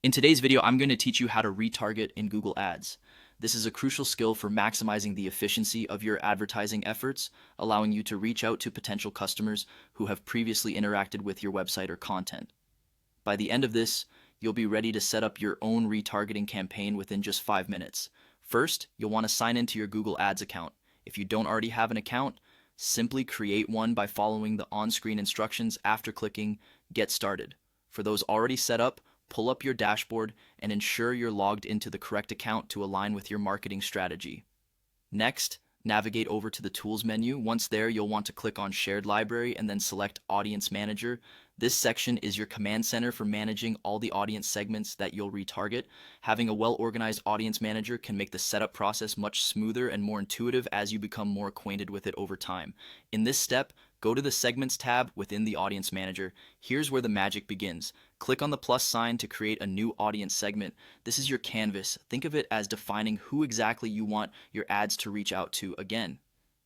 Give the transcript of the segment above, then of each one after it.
In today's video, I'm going to teach you how to retarget in Google Ads. This is a crucial skill for maximizing the efficiency of your advertising efforts, allowing you to reach out to potential customers who have previously interacted with your website or content. By the end of this, you'll be ready to set up your own retargeting campaign within just 5 minutes. First, you'll want to sign into your Google Ads account. If you don't already have an account, simply create one by following the on-screen instructions after clicking Get Started. For those already set up, pull up your dashboard and ensure you're logged into the correct account to align with your marketing strategy. Next, navigate over to the Tools menu. Once there, you'll want to click on Shared Library and then select Audience Manager. This section is your command center for managing all the audience segments that you'll retarget. Having a well-organized audience manager can make the setup process much smoother and more intuitive as you become more acquainted with it over time. In this step, go to the Segments tab within the Audience Manager. Here's where the magic begins. Click on the plus sign to create a new audience segment. This is your canvas. Think of it as defining who exactly you want your ads to reach out to again.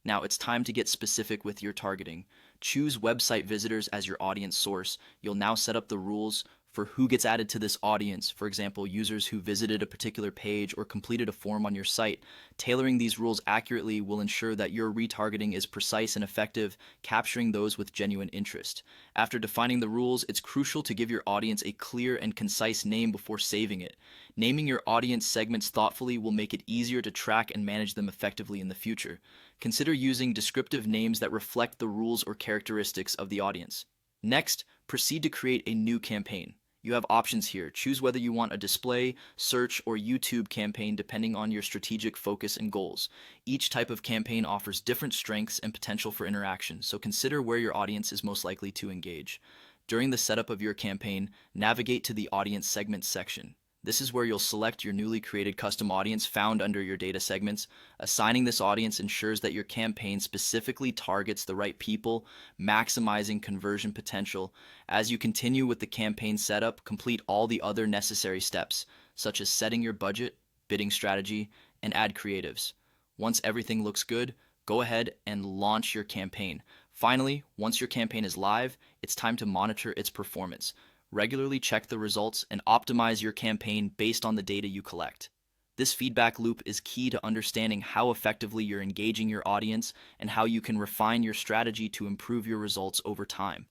Now it's time to get specific with your targeting. Choose website visitors as your audience source. You'll now set up the rules for who gets added to this audience. For example, users who visited a particular page or completed a form on your site. Tailoring these rules accurately will ensure that your retargeting is precise and effective, capturing those with genuine interest. After defining the rules, it's crucial to give your audience a clear and concise name before saving it. Naming your audience segments thoughtfully will make it easier to track and manage them effectively in the future. Consider using descriptive names that reflect the rules or characteristics of the audience. Next, proceed to create a new campaign. You have options here. Choose whether you want a display, search, or YouTube campaign depending on your strategic focus and goals. Each type of campaign offers different strengths and potential for interaction, so consider where your audience is most likely to engage. During the setup of your campaign, navigate to the Audience Segments section. This is where you'll select your newly created custom audience found under your data segments. Assigning this audience ensures that your campaign specifically targets the right people, maximizing conversion potential. As you continue with the campaign setup, complete all the other necessary steps, such as setting your budget, bidding strategy, and ad creatives. Once everything looks good, go ahead and launch your campaign. Finally, once your campaign is live, it's time to monitor its performance. Regularly check the results and optimize your campaign based on the data you collect. This feedback loop is key to understanding how effectively you're engaging your audience and how you can refine your strategy to improve your results over time.